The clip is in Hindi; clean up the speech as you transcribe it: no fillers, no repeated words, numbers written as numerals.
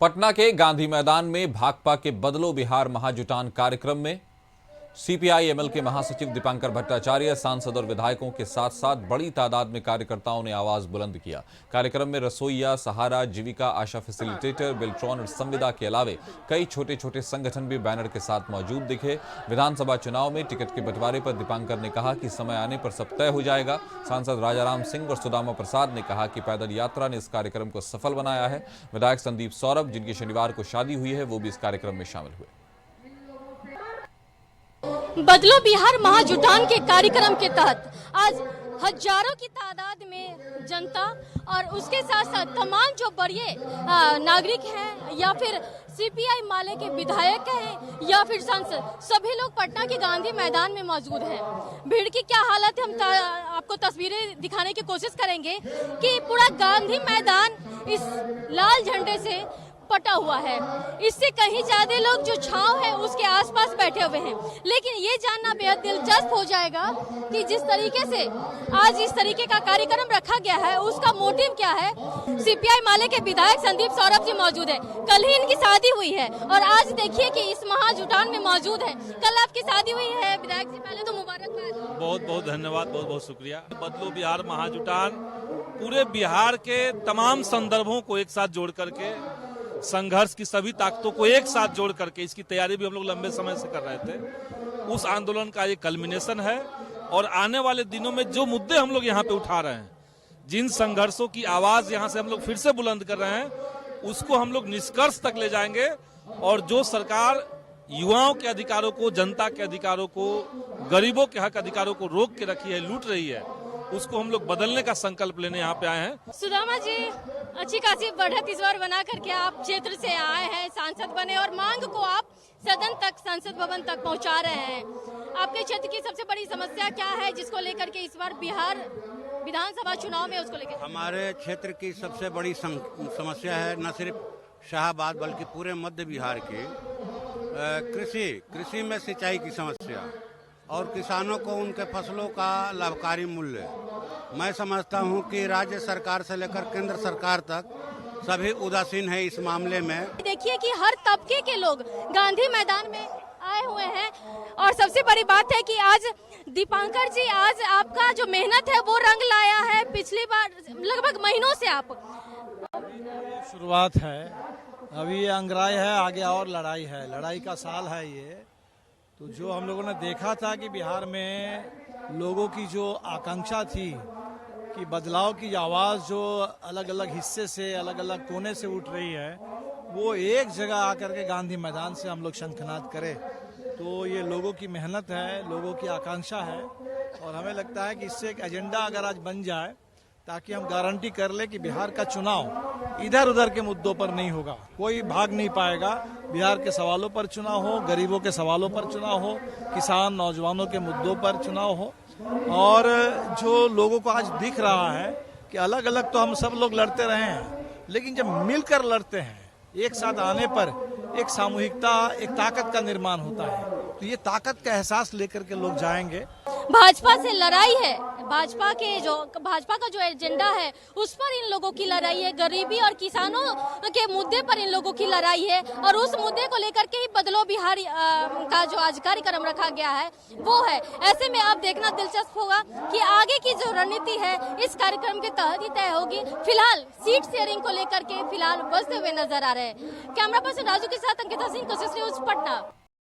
पटना के गांधी मैदान में भाकपा के बदलो बिहार महाजुटान कार्यक्रम में सीपीआई-एमएल के महासचिव दीपांकर भट्टाचार्य, सांसद और विधायकों के साथ साथ बड़ी तादाद में कार्यकर्ताओं ने आवाज बुलंद किया। कार्यक्रम में रसोईया, सहारा, जीविका, आशा फैसिलिटेटर, बिल्ट्रॉन और संविदा के अलावे कई छोटे छोटे संगठन भी बैनर के साथ मौजूद दिखे। विधानसभा चुनाव में टिकट के बंटवारे पर दीपांकर ने कहा कि समय आने पर सब तय हो जाएगा। सांसद राजाराम सिंह और सुदामा प्रसाद ने कहा कि पैदल यात्रा ने इस कार्यक्रम को सफल बनाया है। विधायक संदीप सौरभ, जिनकी शनिवार को शादी हुई है, वो भी इस कार्यक्रम में शामिल हुए। बदलो बिहार महाजुटान के कार्यक्रम के तहत आज हजारों की तादाद में जनता और उसके साथ साथ तमाम जो बड़े नागरिक हैं या फिर सीपीआई माले के विधायक हैं या फिर सांसद, सभी लोग पटना के गांधी मैदान में मौजूद हैं। भीड़ की क्या हालत है, हम आपको तस्वीरें दिखाने की कोशिश करेंगे कि पूरा गांधी मैदान इस लाल झंडे से पटा हुआ है। इससे कहीं ज्यादा लोग जो छांव है उसके आसपास बैठे हुए हैं। लेकिन ये जानना बेहद दिलचस्प हो जाएगा कि जिस तरीके से आज इस तरीके का कार्यक्रम रखा गया है उसका मोटिव क्या है। सीपीआई माले के विधायक संदीप सौरभ जी मौजूद है। कल ही इनकी शादी हुई है और आज देखिए कि इस महाजुटान में मौजूद है। कल आपकी शादी हुई है विधायक जी, पहले तो मुबारकबाद। बहुत बहुत धन्यवाद, बहुत बहुत शुक्रिया। बदलो बिहार महाजुटान पूरे बिहार के तमाम संदर्भों को एक साथ जोड़ करके, संघर्ष की सभी ताकतों को एक साथ जोड़ करके, इसकी तैयारी भी हम लोग लंबे समय से कर रहे थे। उस आंदोलन का ये कल्मिनेशन है और आने वाले दिनों में जो मुद्दे हम लोग यहाँ पे उठा रहे हैं, जिन संघर्षों की आवाज यहाँ से हम लोग फिर से बुलंद कर रहे हैं, उसको हम लोग निष्कर्ष तक ले जाएंगे। और जो सरकार युवाओं के अधिकारों को, जनता के अधिकारों को, गरीबों के हक अधिकारों को रोक के रखी है, लूट रही है, उसको हम लोग बदलने का संकल्प लेने यहाँ पे आए हैं। सुदामा जी, अच्छी खासी बढ़त इस बार बना करके आप क्षेत्र से आए हैं, सांसद बने और मांग को आप सदन तक, संसद भवन तक पहुंचा रहे हैं। आपके क्षेत्र की सबसे बड़ी समस्या क्या है जिसको लेकर के इस बार बिहार विधानसभा चुनाव में उसको लेकर? हमारे क्षेत्र की सबसे बड़ी समस्या है न सिर्फ शाहबाद बल्कि पूरे मध्य बिहार की कृषि में सिंचाई की समस्या और किसानों को उनके फसलों का लाभकारी मूल्य। मैं समझता हूं कि राज्य सरकार से लेकर केंद्र सरकार तक सभी उदासीन है इस मामले में। देखिए कि हर तबके के लोग गांधी मैदान में आए हुए हैं और सबसे बड़ी बात है कि आज दीपांकर जी, आज आपका जो मेहनत है वो रंग लाया है। पिछली बार लगभग महीनों से आप शुरुआत है, अभी ये अंग्राई है, आगे और लड़ाई है, लड़ाई का साल है ये। तो जो हम लोगों ने देखा था कि बिहार में लोगों की जो आकांक्षा थी कि बदलाव की आवाज़ जो अलग अलग हिस्से से, अलग अलग कोने से उठ रही है, वो एक जगह आकर के गांधी मैदान से हम लोग शंखनाद करें। तो ये लोगों की मेहनत है, लोगों की आकांक्षा है और हमें लगता है कि इससे एक एजेंडा अगर आज बन जाए ताकि हम गारंटी कर ले कि बिहार का चुनाव इधर उधर के मुद्दों पर नहीं होगा, कोई भाग नहीं पाएगा। बिहार के सवालों पर चुनाव हो, गरीबों के सवालों पर चुनाव हो, किसान नौजवानों के मुद्दों पर चुनाव हो। और जो लोगों को आज दिख रहा है कि अलग अलग तो हम सब लोग लड़ते रहे हैं, लेकिन जब मिलकर लड़ते हैं, एक साथ आने पर एक सामूहिकता, एक ताकत का निर्माण होता है। तो ये ताकत का एहसास लेकर के लोग जाएंगे। भाजपा से लड़ाई है, भाजपा का जो एजेंडा है उस पर इन लोगों की लड़ाई है, गरीबी और किसानों के मुद्दे पर इन लोगों की लड़ाई है और उस मुद्दे को लेकर के ही बदलो बिहार का जो आज कार्यक्रम रखा गया है वो है। ऐसे में अब देखना दिलचस्प होगा कि आगे की जो रणनीति है इस कार्यक्रम के तहत ही तय होगी। फिलहाल सीट शेयरिंग को लेकर के फिलहाल बसते हुए नजर आ रहे हैं। कैमरा पर्सन राजू के साथ अंकिता सिंह, कोशिश न्यूज, पटना।